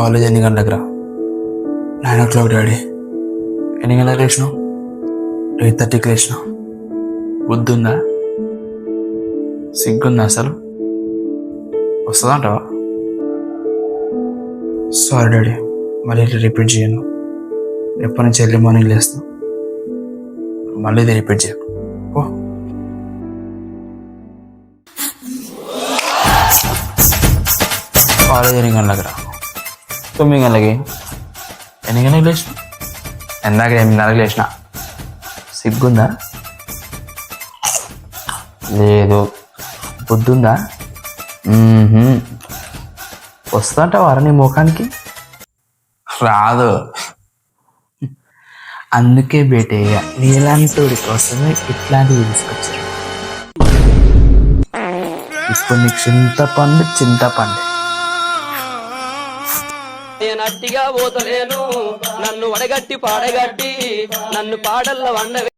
College ఎన్ని గంటలకు రా? 9 o'clock డాడీ. ఎన్ని గంటలకు లేచినావు? 8:30కి లేచినావు. బుద్ధుందా? సిగ్గుందా అసలు? వస్తుందంటావా? సారీ డాడీ, మళ్ళీ ఇట్లా రిపీట్ చేయను. ఎప్పటి నుంచి ఎర్లీ మార్నింగ్ లేస్తాను, మళ్ళీ ఇది రిపీట్ చేయకు. ఓ కాలేజ్ ఎన్ని గంటలకు రా? 9 గంటలకి. ఎన్ని గంటలకు లేచిన? ఎందాక 8:30కి లేచిన. సిగ్గుందా? లేదు. బుద్ధుందా? వస్తుందంటావారా నీ ముఖానికి? రాదు. అందుకే బేటయ్య నీలాంటి కోసమే ఇట్లాంటివి తీసుకొచ్చారు. ఇప్పుడు నీకు చింతపండు నట్టిగా పోతలేను, నన్ను వడగట్టి పాడగట్టి నన్ను పాడల్ల వండవే.